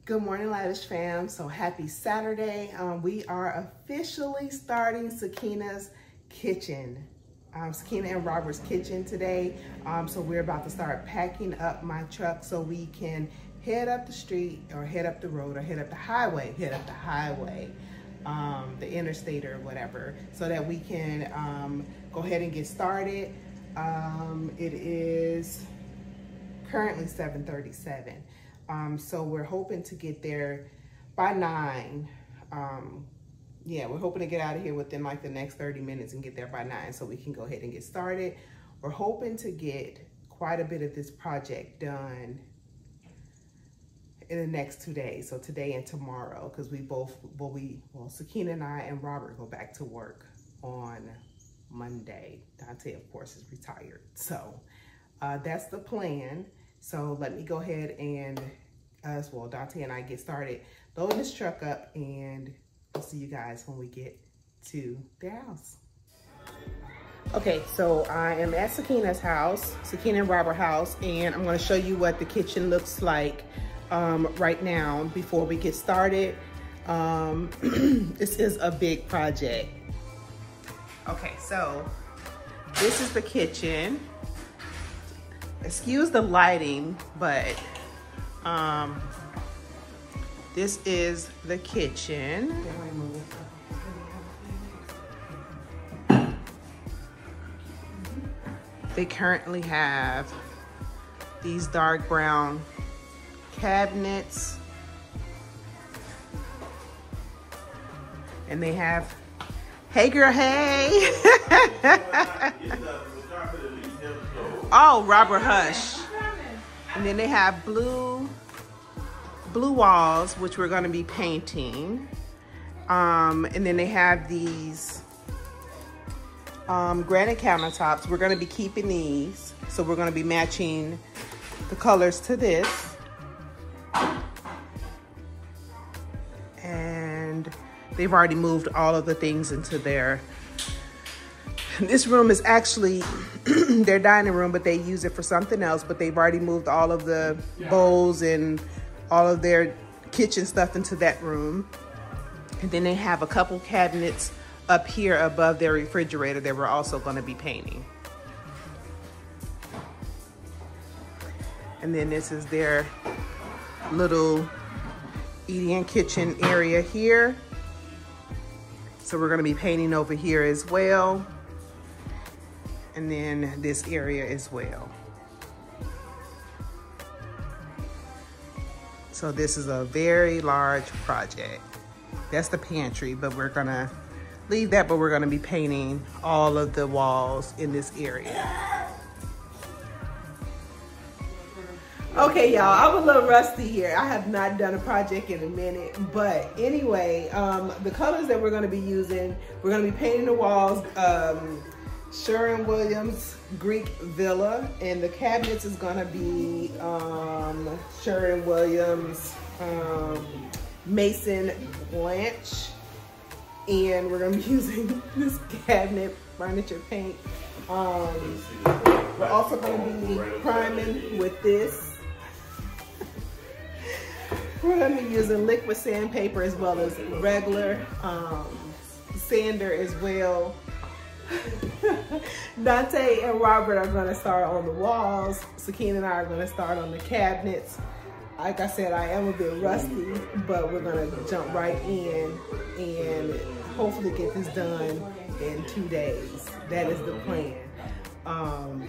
Good morning, Lavish fam. So happy Saturday. We are officially starting Sakina's kitchen. Sakina and Robert's kitchen today. So we're about to start packing up my truck so we can head up the street or head up the road or head up the highway, the interstate or whatever, so that we can go ahead and get started. It is currently 7:37. So we're hoping to get there by 9. Yeah, we're hoping to get out of here within like the next 30 minutes and get there by 9 so we can go ahead and get started. We're hoping to get quite a bit of this project done in the next 2 days. So today and tomorrow, because we both, Sakina and I and Robert go back to work on Monday. Dante, of course, is retired. So that's the plan. So let me go ahead and, Dante and I get started loading this truck up, and I'll see you guys when we get to their house. Okay, so I am at Sakina's house, Sakina and Robert's house, and I'm gonna show you what the kitchen looks like right now before we get started. This is a big project. Okay, so this is the kitchen. Excuse the lighting, but this is the kitchen. They currently have these dark brown cabinets, and they have, hey girl, hey. Oh, Robert, hush. And then they have blue walls, which we're gonna be painting. And then they have these granite countertops. We're gonna be keeping these. So we're gonna be matching the colors to this. And they've already moved all of the things into their, this room is actually their dining room, but they use it for something else. But they've already moved all of the bowls and all of their kitchen stuff into that room. And then they have a couple cabinets up here above their refrigerator that we're also going to be painting. And then this is their little eating kitchen area here. So we're going to be painting over here as well. And then this area as well. So this is a very large project. That's the pantry, but we're gonna leave that, but we're gonna be painting all of the walls in this area. Okay, y'all, I'm a little rusty here. I have not done a project in a minute, but anyway, the colors that we're gonna be using, we're gonna be painting the walls, Sherwin-Williams Greek Villa, and the cabinets is gonna be Sherwin-Williams Mason Blanche, and we're gonna be using this cabinet furniture paint. We're also gonna be priming with this. We're gonna be using liquid sandpaper as well as regular sander as well. Dante and Robert are gonna start on the walls. Sakina and I are gonna start on the cabinets. Like I said, I am a bit rusty, but we're gonna jump right in and hopefully get this done in 2 days. That is the plan. I'm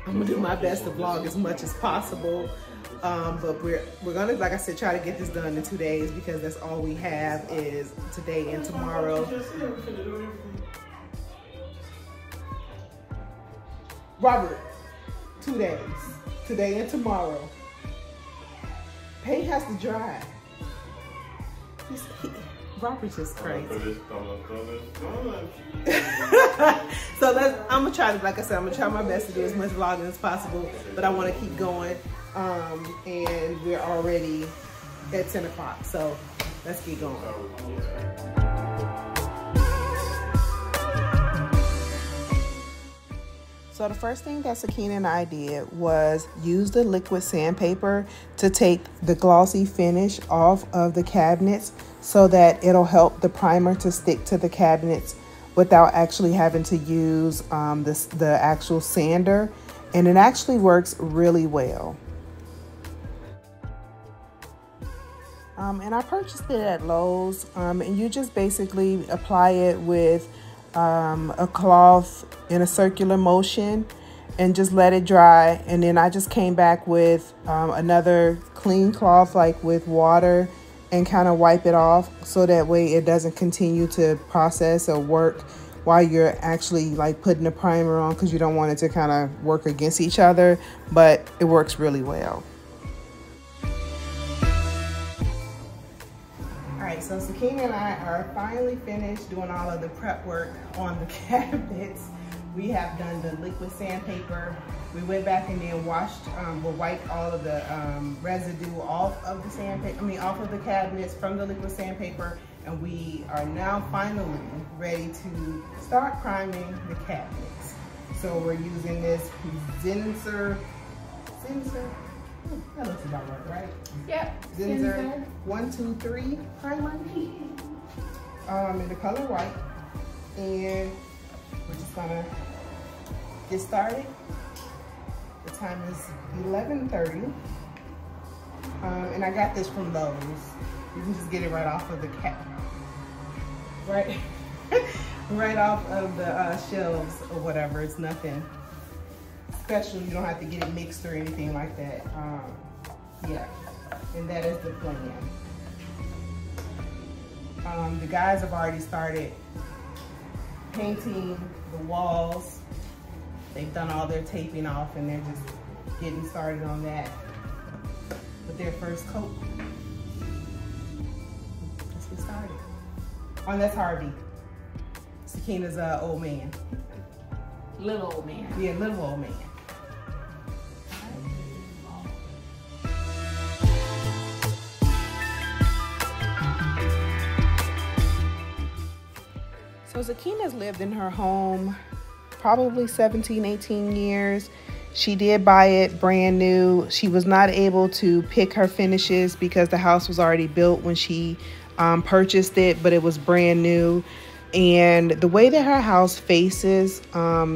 gonna do my best to vlog as much as possible. But we're gonna, like I said, try to get this done in 2 days, because that's all we have is today and tomorrow. Robert, 2 days, today and tomorrow. Paint has to dry. Robert's just crazy. So I'm gonna try to, like I said, I'm gonna try my best to do as much vlogging as possible, but I wanna keep going. And we're already at 10 o'clock, so let's get going. So the first thing that Sakina and I did was use the liquid sandpaper to take the glossy finish off of the cabinets so that it'll help the primer to stick to the cabinets without actually having to use the actual sander. And it actually works really well. And I purchased it at Lowe's, and you just basically apply it with a cloth in a circular motion and just let it dry. And then I just came back with another clean cloth, like with water, and kind of wipe it off so that way it doesn't continue to process or work while you're actually like putting the primer on, because you don't want it to kind of work against each other, but it works really well. So Sakina and I are finally finished doing all of the prep work on the cabinets. We have done the liquid sandpaper. We went back and then wiped all of the residue off of the sandpaper, off of the cabinets from the liquid sandpaper, and we are now finally ready to start priming the cabinets. So we're using this Zinsser. That looks about right? Yep. Zinsser 123 primer. In the color white. And we're just gonna get started. The time is 11:30. And I got this from Lowe's. You can just get it right off of the right off of the shelves or whatever. It's nothing special. You don't have to get it mixed or anything like that. Yeah, and that is the plan. The guys have already started painting the walls. They've done all their taping off and they're just getting started on that with their first coat. Let's get started. Oh, and that's Harvey. Sakina's old man. Little old man. Yeah, little old man. So Sakina's lived in her home probably 17, 18 years. She did buy it brand new. She was not able to pick her finishes because the house was already built when she purchased it, but it was brand new. And the way that her house faces,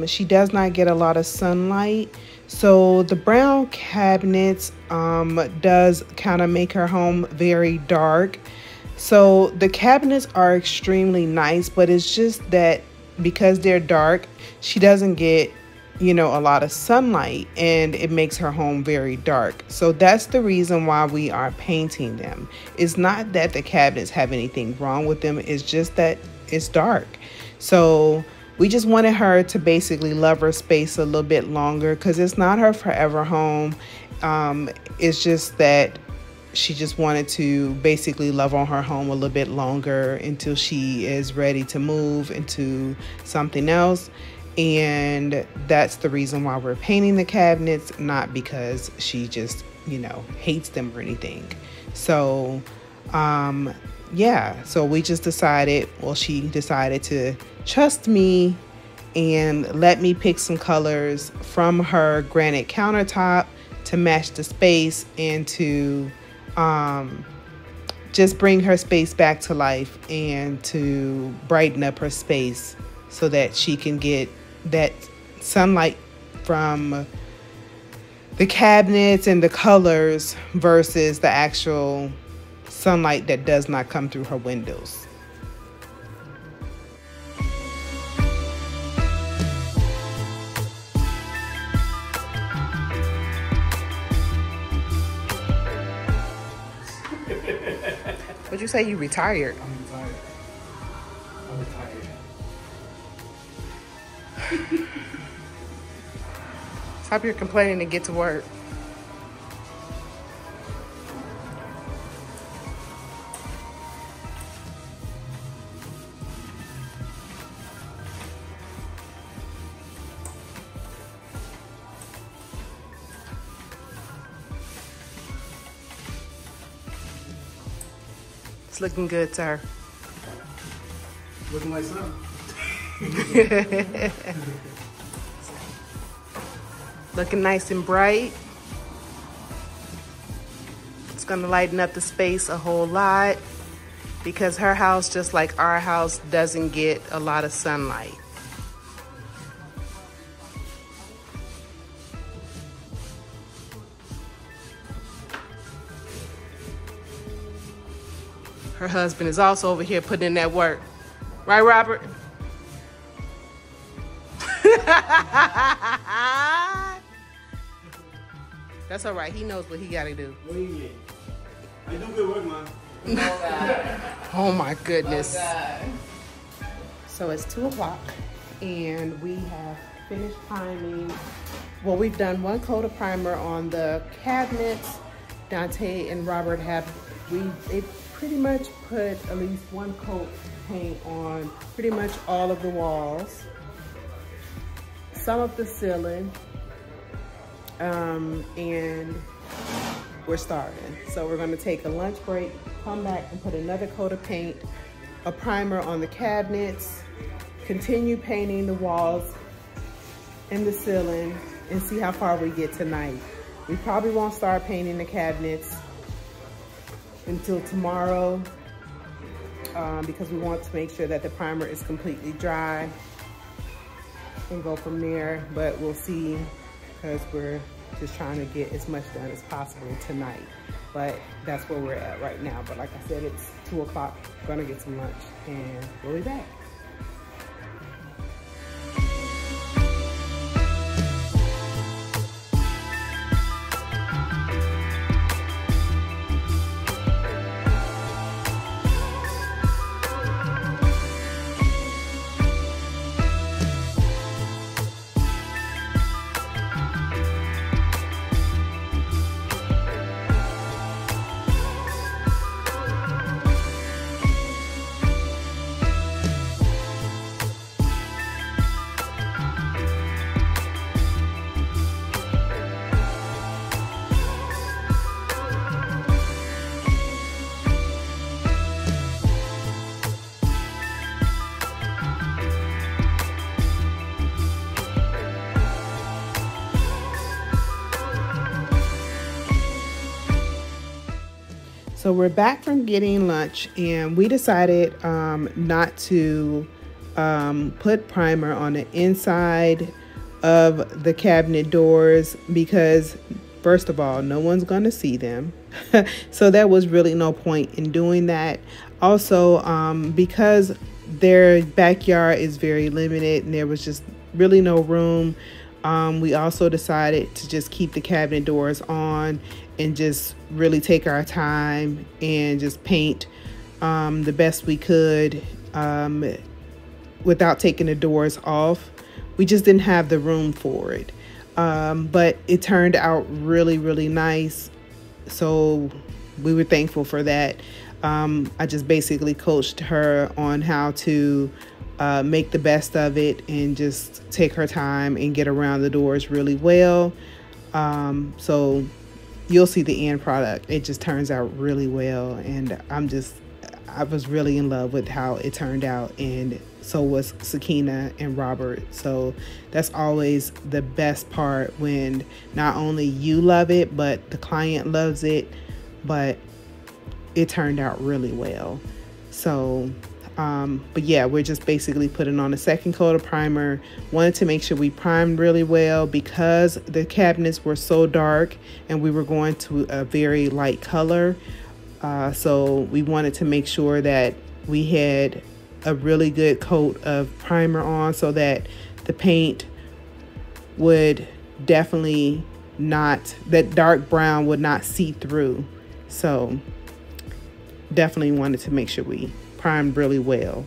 she does not get a lot of sunlight. So the brown cabinets does kind of make her home very dark. So the cabinets are extremely nice, but it's just that because they're dark, she doesn't get, a lot of sunlight, and it makes her home very dark. So that's the reason why we are painting them. It's not that the cabinets have anything wrong with them. It's just that it's dark. So we just wanted her to basically love her space a little bit longer, because it's not her forever home. It's just that she just wanted to basically love on her home a little bit longer until she is ready to move into something else. And that's the reason why we're painting the cabinets, not because she just, hates them or anything. So, yeah, so we just decided, she decided to trust me and let me pick some colors from her granite countertop to match the space and to just bring her space back to life and to brighten up her space so that she can get that sunlight from the cabinets and the colors versus the actual sunlight that does not come through her windows. Would you say you retired? I'm retired. Stop your complaining and get to work. It's looking good, sir. Looking like something. Looking nice and bright. It's gonna lighten up the space a whole lot because her house, just like our house, doesn't get a lot of sunlight. Her husband is also over here putting in that work. Right, Robert? That's all right. He knows what he got to do. What do you mean? I do good work, man. Oh, God. Oh, my goodness. Oh, God. So it's 2 o'clock, and we have finished priming. Well, we've done 1 coat of primer on the cabinets. Dante and Robert they pretty much put at least 1 coat of paint on pretty much all of the walls, some of the ceiling, and we're starting. So we're gonna take a lunch break, come back and put another coat of paint, a primer on the cabinets, continue painting the walls and the ceiling, and see how far we get tonight. We probably won't start painting the cabinets until tomorrow because we want to make sure that the primer is completely dry and go from there. But we'll see, because we're just trying to get as much done as possible tonight. But that's where we're at right now. But like I said, it's 2 o'clock. Gonna get some lunch and we'll be back. So we're back from getting lunch, and we decided not to put primer on the inside of the cabinet doors because, first of all, no one's going to see them. So there was really no point in doing that. Also, because their backyard is very limited and there was just really no room, we also decided to just keep the cabinet doors on and just really take our time and just paint the best we could without taking the doors off. We just didn't have the room for it. But it turned out really, really nice. So we were thankful for that. I just basically coached her on how to make the best of it and just take her time and get around the doors really well. So you'll see the end product. It just turns out really well, and I was really in love with how it turned out, and so was Sakina and Robert. So that's always the best part, when not only you love it but the client loves it, but it turned out really well. So but yeah, we're just basically putting on a second coat of primer. Wanted to make sure we primed really well because the cabinets were so dark and we were going to a very light color. So we wanted to make sure that we had a really good coat of primer on so that the paint would definitely not, that dark brown would not see through. So definitely wanted to make sure we primed really well.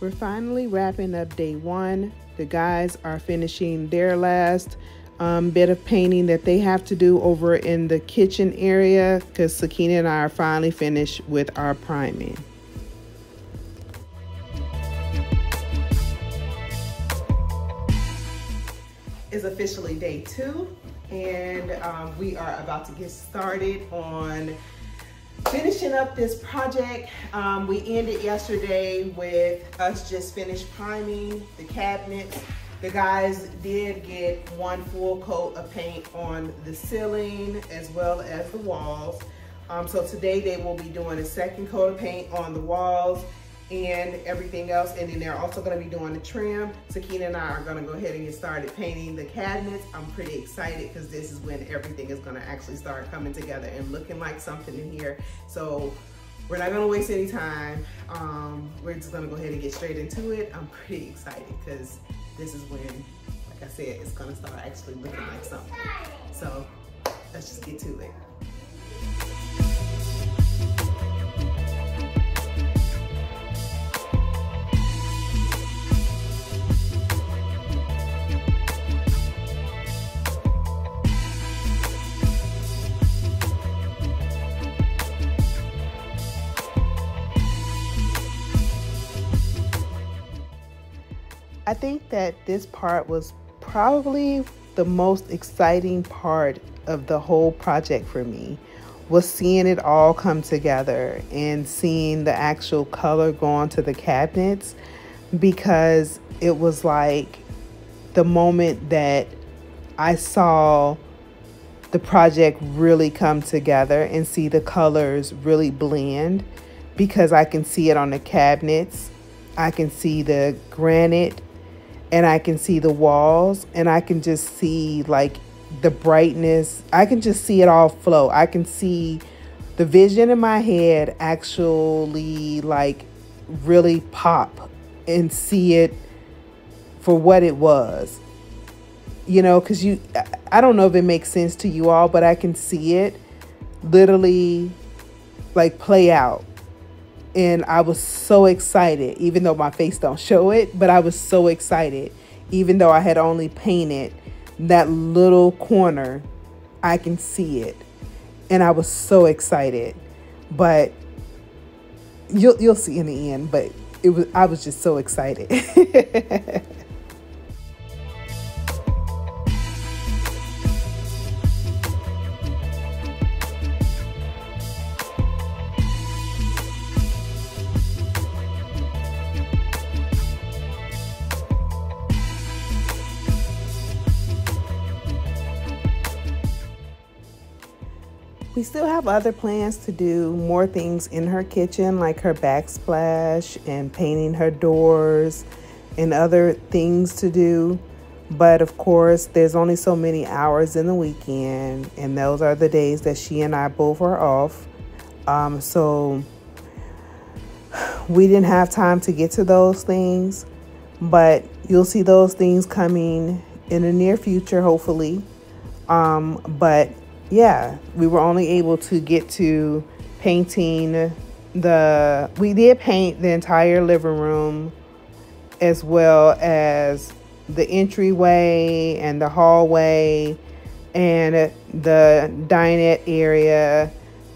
We're finally wrapping up day one. The guys are finishing their last bit of painting that they have to do over in the kitchen area, because Sakina and I are finally finished with our priming. is officially day 2, and we are about to get started on finishing up this project. We ended yesterday with us just finished priming the cabinets. The guys did get 1 full coat of paint on the ceiling as well as the walls. So today they will be doing a 2nd coat of paint on the walls and everything else. And then they're also gonna be doing the trim. Sakina and I are gonna go ahead and get started painting the cabinets. I'm pretty excited because this is when everything is gonna actually start coming together and looking like something in here. So we're not gonna waste any time. We're just gonna go ahead and get straight into it. I'm pretty excited because this is when, like I said, it's gonna start actually looking like something. So let's just get to it. I think that this part was probably the most exciting part of the whole project for me, was seeing it all come together and seeing the actual color go onto the cabinets, because it was like the moment that I saw the project really come together and see the colors really blend, because I can see it on the cabinets, I can see the granite, and I can see the walls, and I can just see like the brightness. I can just see it all flow. I can see the vision in my head actually like really pop and see it for what it was. You know, because I don't know if it makes sense to you all, but I can see it literally like play out. And I was so excited, even though my face don't show it, but I was so excited. Even though I had only painted that little corner, I can see it. And I was so excited. But you'll see in the end, but I was just so excited. We still have other plans to do more things in her kitchen, like her backsplash and painting her doors and other things to do. But of course, there's only so many hours in the weekend, and those are the days that she and I both are off. So we didn't have time to get to those things, but you'll see those things coming in the near future, hopefully. But yeah, we were only able to get to painting we did paint the entire living room, as well as the entryway and the hallway and the dinette area,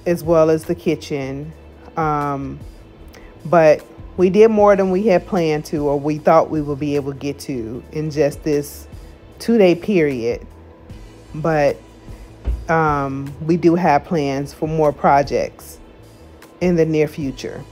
as well as the kitchen. But we did more than we had planned to, or we thought we would be able to get to in just this 2-day period. But we do have plans for more projects in the near future.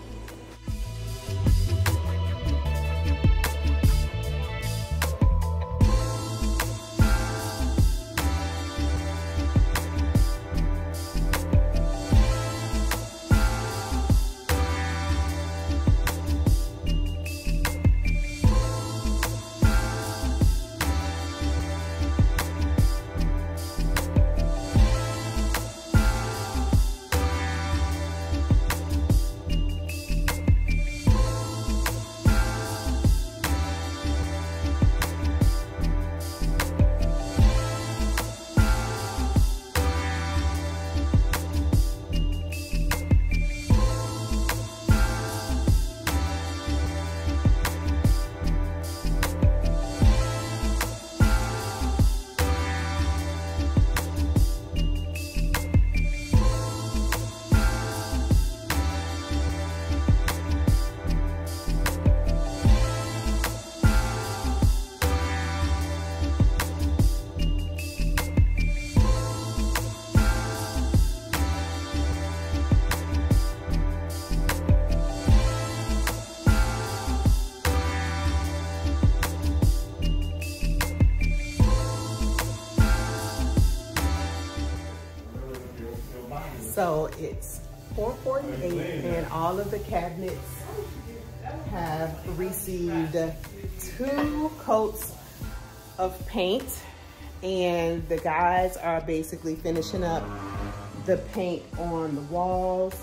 So it's $448, and all of the cabinets have received 2 coats of paint, and the guys are basically finishing up the paint on the walls,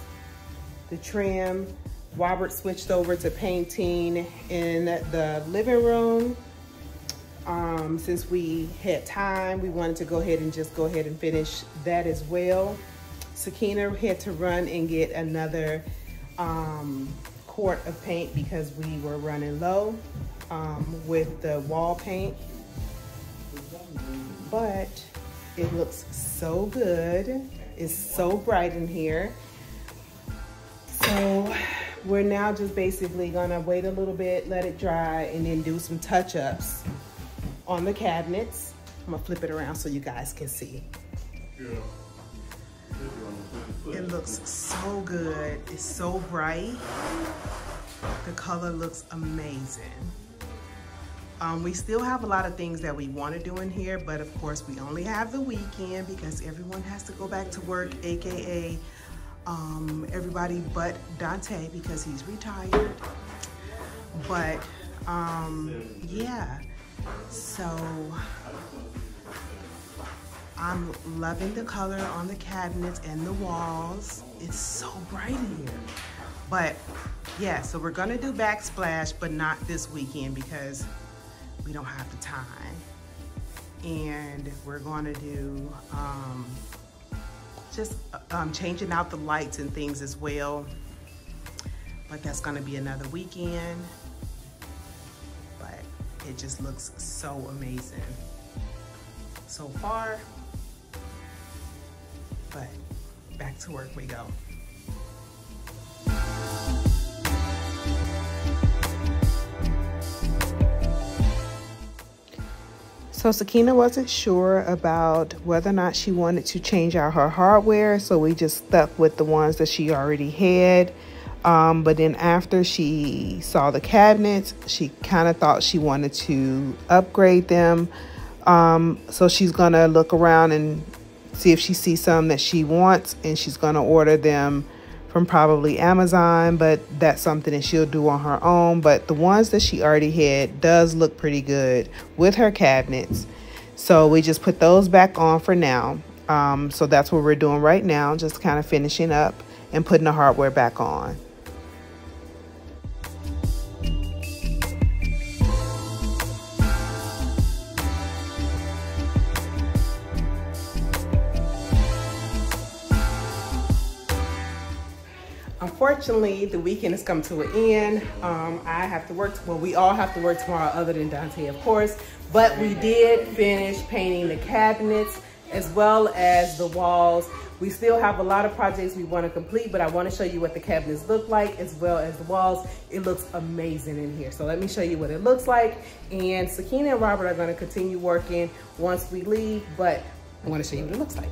the trim. Robert switched over to painting in the living room. Since we had time, we wanted to go ahead and finish that as well. Sakina had to run and get another quart of paint because we were running low with the wall paint. But it looks so good. It's so bright in here. So we're now just basically gonna wait a little bit, let it dry, and then do some touch-ups on the cabinets. I'm gonna flip it around so you guys can see. It looks so good. It's so bright. The color looks amazing. We still have a lot of things that we want to do in here, but of course we only have the weekend because everyone has to go back to work, aka everybody but Dante because he's retired. But yeah, so I'm loving the color on the cabinets and the walls. It's so bright in here. But yeah, so we're gonna do backsplash, but not this weekend because we don't have the time. And we're gonna do just changing out the lights and things as well. But that's gonna be another weekend. But it just looks so amazing so far. But back to work we go. So Sakina wasn't sure about whether or not she wanted to change out her hardware, so we just stuck with the ones that she already had. But then after she saw the cabinets, she kind of thought she wanted to upgrade them. So she's gonna look around and see if she sees some that she wants, and she's gonna order them from probably Amazon, but that's something that she'll do on her own. But the ones that she already had does look pretty good with her cabinets. So we just put those back on for now. So that's what we're doing right now, just kind of finishing up and putting the hardware back on. Unfortunately, the weekend has come to an end. I have to work, well, we all have to work tomorrow other than Dante, of course. But we did finish painting the cabinets as well as the walls. We still have a lot of projects we want to complete, but I want to show you what the cabinets look like as well as the walls. It looks amazing in here. So let me show you what it looks like. And Sakina and Robert are going to continue working once we leave, but I want to show you what it looks like.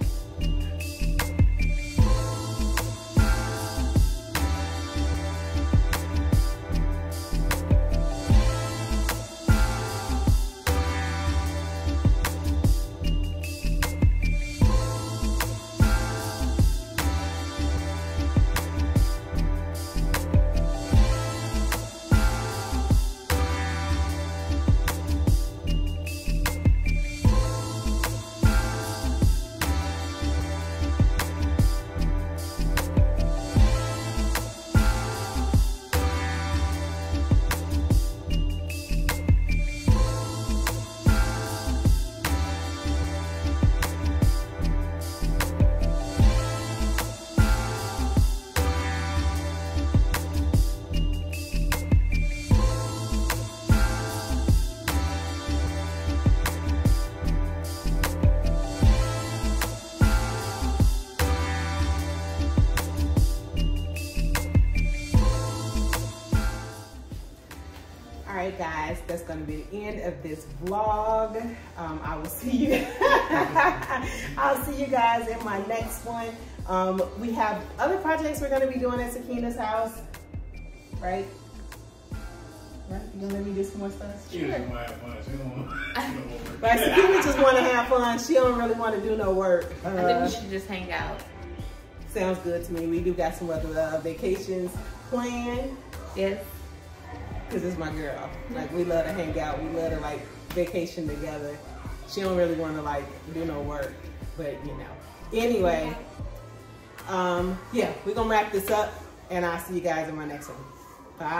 Alright guys, that's going to be the end of this vlog. I will see you. I'll see you guys in my next one. We have other projects we're going to be doing at Sakina's house, right? Right? You gonna let me do some more stuff? She doesn't want to have fun. She don't want no work. Right, Sakina just want to have fun. She don't really want to do no work. I think we should just hang out. Sounds good to me. We do got some other vacations planned. Yes. Cause it's my girl. Like we love to hang out. We love to like vacation together. She don't really want to like do no work, but you know. Anyway, yeah, we're gonna wrap this up, and I'll see you guys in my next one. Bye.